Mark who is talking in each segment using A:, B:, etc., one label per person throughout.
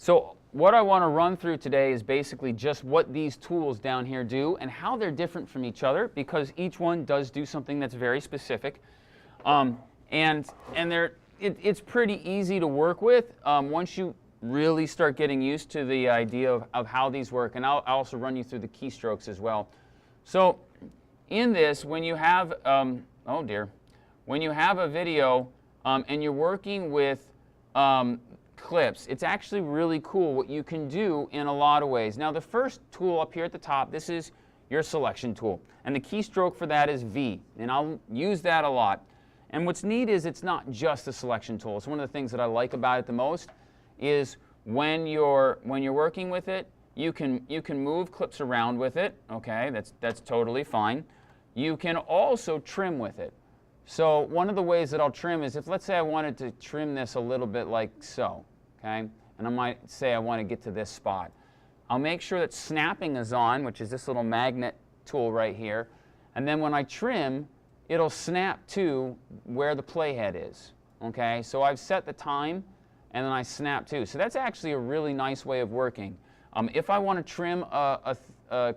A: So what I want to run through today is basically just what these tools down here do and how they're different from each other, because each one does do something that's very specific. It's pretty easy to work with once you really start getting used to the idea of how these work. And I'll also run you through the keystrokes as well. So in this, when you have, when you have a video and you're working with clips, it's actually really cool what you can do in a lot of ways. Now the first tool up here at the top, this is your selection tool, and the keystroke for that is V, and I'll use that a lot. And what's neat is it's not just a selection tool. It's one of the things that I like about it the most is when you're working with it, you can move clips around with it. Okay, that's totally fine. You can also trim with it. So one of the ways that I'll trim is if, let's say I wanted to trim this a little bit like so, okay, and I might say I want to get to this spot. I'll make sure that snapping is on, which is this little magnet tool right here, and then when I trim, it'll snap to where the playhead is. Okay, so I've set the time, and then I snap to. So that's actually a really nice way of working. If I want to trim a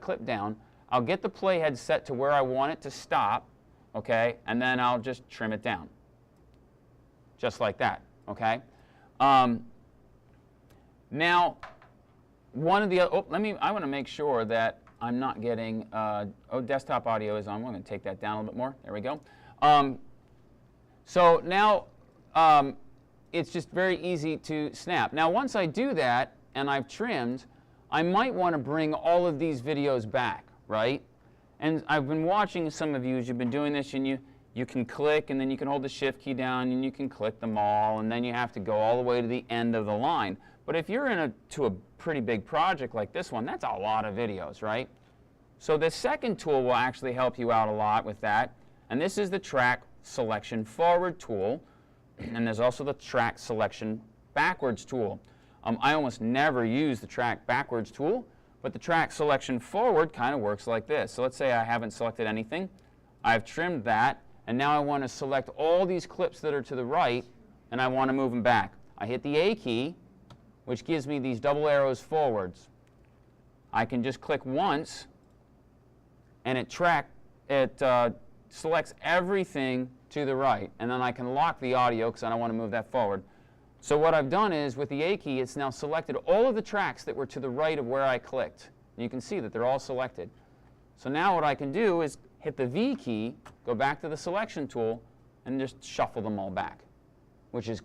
A: clip down, I'll get the playhead set to where I want it to stop, okay, and then I'll just trim it down, just like that, okay. Now, one of the I want to make sure that I'm not getting. Desktop audio is on. We're going to take that down a little bit more. There we go. So now it's just very easy to snap. Now, once I do that and I've trimmed, I might want to bring all of these videos back, right? And I've been watching some of you as you've been doing this, and you can click, and then you can hold the Shift key down, and you can click them all, and then you have to go all the way to the end of the line. But if you're to a pretty big project like this one, that's a lot of videos, right? So the second tool will actually help you out a lot with that, and this is the Track Selection Forward tool, and there's also the Track Selection Backwards tool. I almost never use the Track Backwards tool, but the Track Selection Forward kind of works like this. So let's say I haven't selected anything. I've trimmed that, and now I want to select all these clips that are to the right, and I want to move them back. I hit the A key, which gives me these double arrows forwards. I can just click once, and it selects everything to the right, and then I can lock the audio because I don't want to move that forward. So what I've done is, with the A key, it's now selected all of the tracks that were to the right of where I clicked. And you can see that they're all selected. So now what I can do is hit the V key, go back to the selection tool, and just shuffle them all back, which is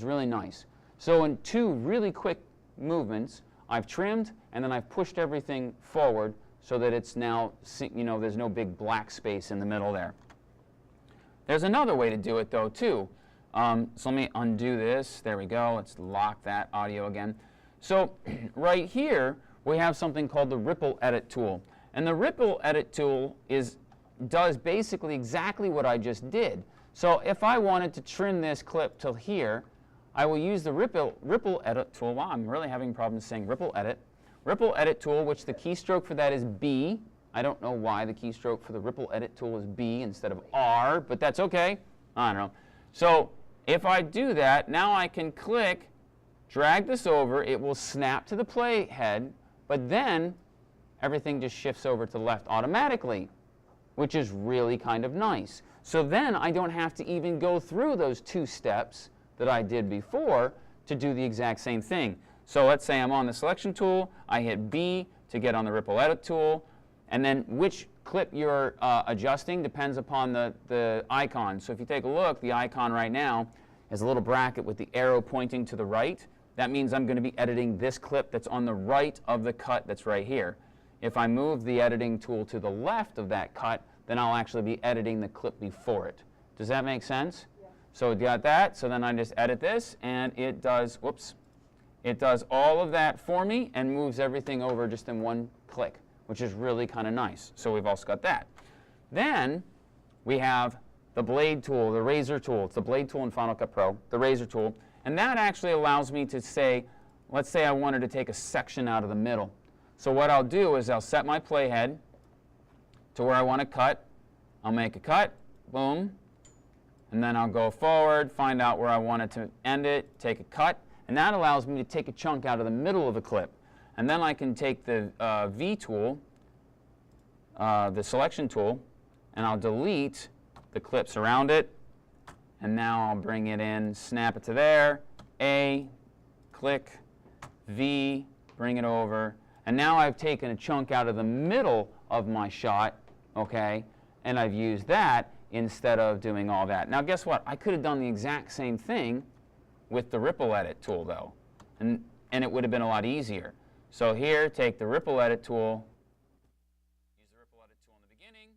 A: really nice. So in two really quick movements, I've trimmed, and then I've pushed everything forward so that it's now, there's no big black space in the middle there. There's another way to do it, though, too. So let me undo this. There we go. Let's lock that audio again. So right here, we have something called the Ripple Edit tool. And the Ripple Edit tool does basically exactly what I just did. So if I wanted to trim this clip till here, I will use the Ripple Edit tool. Wow, I'm really having problems saying Ripple Edit. Ripple Edit tool, which the keystroke for that is B. I don't know why the keystroke for the Ripple Edit tool is B instead of R, but that's okay. I don't know. So if I do that, now I can click, drag this over. It will snap to the playhead, but then everything just shifts over to the left automatically, which is really kind of nice. So then I don't have to even go through those two steps that I did before to do the exact same thing. So let's say I'm on the selection tool, I hit B to get on the Ripple Edit tool, and then which clip you're adjusting depends upon the icon. So if you take a look, the icon right now is a little bracket with the arrow pointing to the right. That means I'm going to be editing this clip that's on the right of the cut that's right here. If I move the editing tool to the left of that cut, then I'll actually be editing the clip before it. Does that make sense? Yeah. So we got that, so then I just edit this, and it does, it does all of that for me and moves everything over just in one click, which is really kind of nice. So we've also got that. Then we have the blade tool, the razor tool. It's the blade tool in Final Cut Pro, the razor tool. And that actually allows me to say, let's say I wanted to take a section out of the middle. So what I'll do is I'll set my playhead to where I want to cut. I'll make a cut, boom, and then I'll go forward, find out where I want it to end it, take a cut, And that allows me to take a chunk out of the middle of the clip. And then I can take the V tool, the selection tool, and I'll delete the clips around it. And now I'll bring it in, snap it to there, A, click, V, bring it over. And now I've taken a chunk out of the middle of my shot, okay, and I've used that instead of doing all that. Now guess what? I could have done the exact same thing with the ripple edit tool though, and it would have been a lot easier. So here, take the ripple edit tool, use the ripple edit tool in the beginning,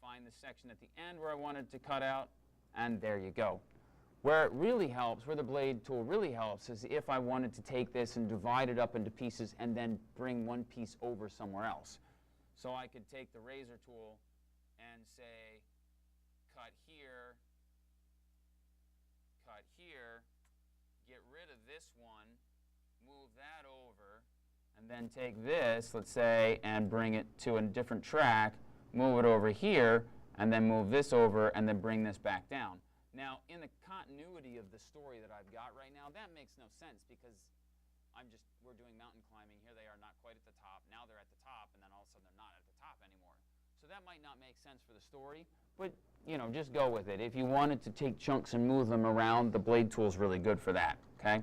A: find the section at the end where I wanted to cut out, and there you go. Where it really helps, where the blade tool really helps, is if I wanted to take this and divide it up into pieces and then bring one piece over somewhere else. So I could take the razor tool and say, cut here, get rid of this one, move that over, and then take this, let's say, and bring it to a different track, move it over here, and then move this over, and then bring this back down. Now, in the continuity of the story that I've got right now, that makes no sense because we're doing mountain climbing. Here they are not quite at the top. Now they're at the top, and then all of a sudden they're not at the top anymore. So that might not make sense for the story, but you know, just go with it. If you wanted to take chunks and move them around, the blade tool is really good for that, okay?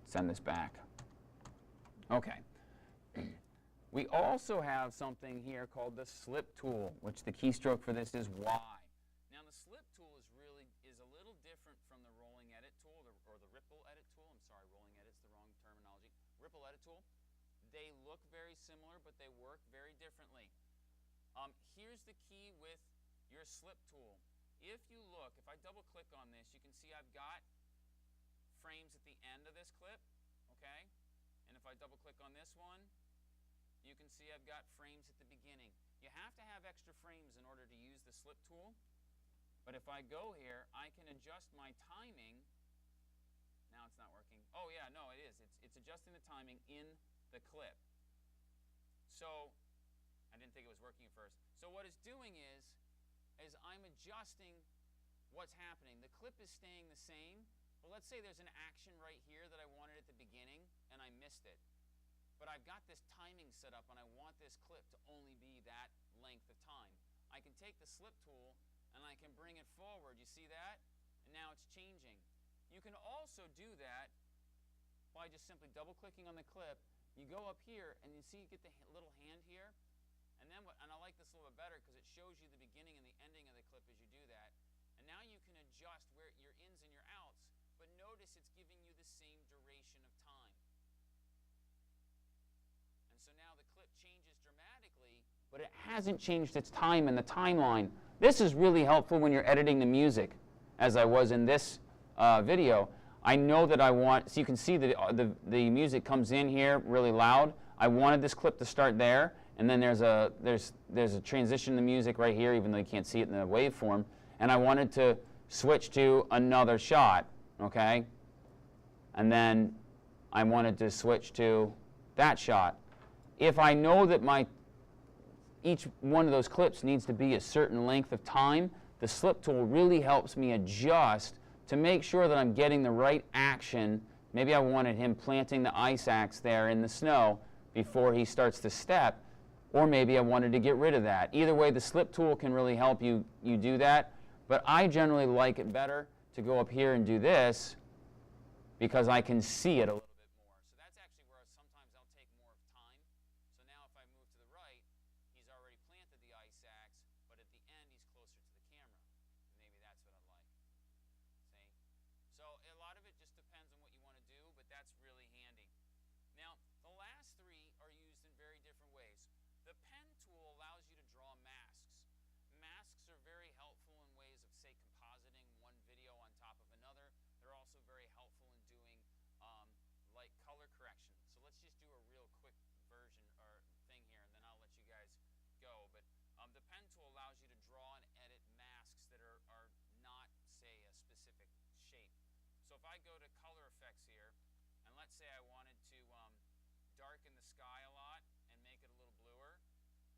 A: Send this back. Okay. We also have something here called the slip tool, which the keystroke for this is Y. Now the slip tool is a little different from the rolling edit tool, or the ripple edit tool. I'm sorry, rolling edit's the wrong terminology. Ripple edit tool. They look very similar, but they work very differently. Here's the key with your slip tool. If you look, if I double click on this, you can see I've got frames at the end of this clip, okay? And if I double click on this one, you can see I've got frames at the beginning. You have to have extra frames in order to use the slip tool. But if I go here, I can adjust my timing. Now it's not working. Oh yeah, no, it is. It's adjusting the timing in the clip. So I didn't think it was working at first. So what it's doing is I'm adjusting what's happening. The clip is staying the same. But let's say there's an action right here that I wanted at the beginning, and I missed it. But I've got this timing set up, and I want this clip to only be that length of time. I can take the slip tool, and I can bring it forward. You see that? And now it's changing. You can also do that by just simply double-clicking on the clip. You go up here, and you see you get the little hand here. And I like this a little bit better because it shows you the beginning and the ending of the clip as you do that. And now you can adjust where your ins and your outs, but notice it's giving you the same duration of time. And so now the clip changes dramatically, but it hasn't changed its time in the timeline. This is really helpful when you're editing the music, as I was in this video. I know that I want, so you can see that the music comes in here really loud. I wanted this clip to start there, and then there's a transition in the music right here, even though you can't see it in the waveform. And I wanted to switch to another shot, okay? And then I wanted to switch to that shot. If I know that each one of those clips needs to be a certain length of time, the slip tool really helps me adjust to make sure that I'm getting the right action. Maybe I wanted him planting the ice axe there in the snow before he starts to step, or maybe I wanted to get rid of that. Either way, the slip tool can really help you do that, but I generally like it better to go up here and do this because I can see it a little bit more. So that's actually where sometimes I'll take more of time. So now if I move to the right, he's already planted the ice axe, but at the end he's closer to the camera. Maybe that's what I like. See? So a lot of it just depends on what you want to do, but that's really handy. Now, the last three are used in very different ways. The pen tool allows you to draw masks. Masks are very helpful in ways of, say, compositing one video on top of another. They're also very helpful in doing like color correction. So let's just do a real quick version or thing here, and then I'll let you guys go. But the pen tool allows you to draw and edit masks that are not, say, a specific shape. So if I go to color effects here, and let's say I wanted to darken the sky a lot and make it a little bluer,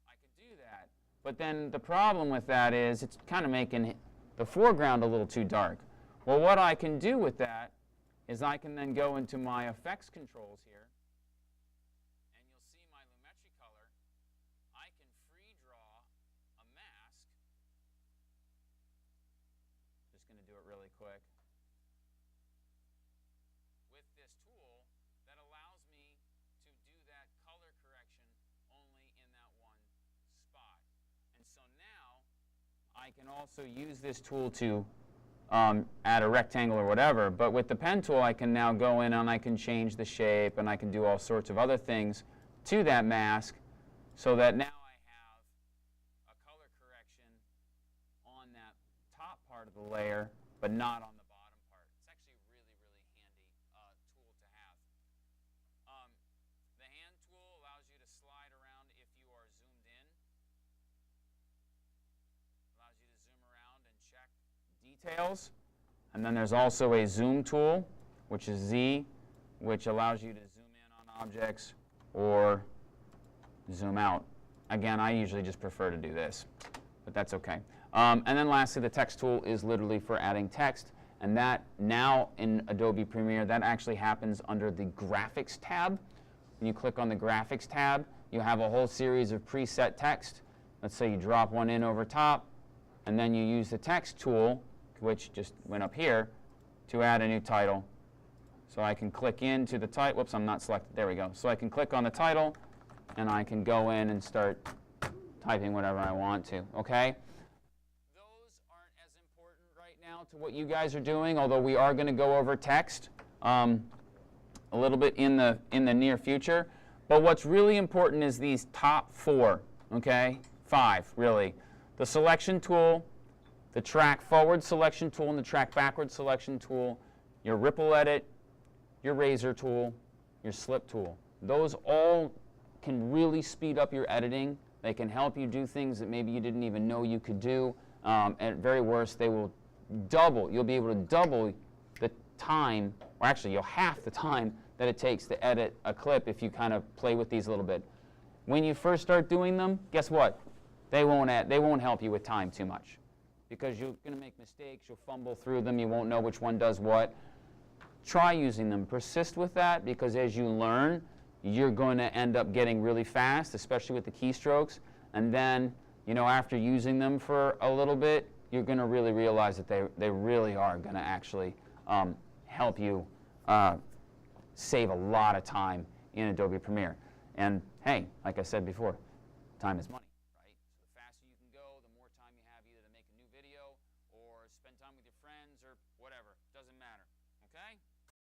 A: I could do that. But then the problem with that is it's kind of making the foreground a little too dark. Well, what I can do with that is I can then go into my effects controls here, and you'll see my lumetri color. I can free draw a mask. Just going to do it really quick. With this tool that allows me to do that color correction only in that one spot. And so now I can also use this tool to add a rectangle or whatever, but with the pen tool I can now go in and I can change the shape and I can do all sorts of other things to that mask so that now I have a color correction on that top part of the layer but not on the bottom part. It's actually a really, really handy tool to have. The hand tool allows you to slide around if you are zoomed in. Allows you to zoom around and check details. And then there's also a zoom tool, which is Z, which allows you to zoom in on objects or zoom out. Again, I usually just prefer to do this, but that's okay. And then lastly, the text tool is literally for adding text. And that now in Adobe Premiere, that actually happens under the Graphics tab. When you click on the Graphics tab, you have a whole series of preset text. Let's say you drop one in over top, and then you use the text tool, which just went up here, to add a new title. So I can click into the title. Whoops, I'm not selected. There we go. So I can click on the title, and I can go in and start typing whatever I want to. Okay? Those aren't as important right now to what you guys are doing, although we are going to go over text a little bit in the near future. But what's really important is these top four. Okay? 5, really. The selection tool, the track forward selection tool, and the track backward selection tool, your ripple edit, your razor tool, your slip tool. Those all can really speed up your editing. They can help you do things that maybe you didn't even know you could do. At very worst, they will double. You'll be able to double the time, or actually you'll half the time that it takes to edit a clip if you kind of play with these a little bit. When you first start doing them, guess what? They won't help you with time too much, because you're going to make mistakes, you'll fumble through them, you won't know which one does what. Try using them. Persist with that, because as you learn, you're going to end up getting really fast, especially with the keystrokes. And then, after using them for a little bit, you're going to really realize that they really are going to actually help you save a lot of time in Adobe Premiere. And hey, like I said before, time is money.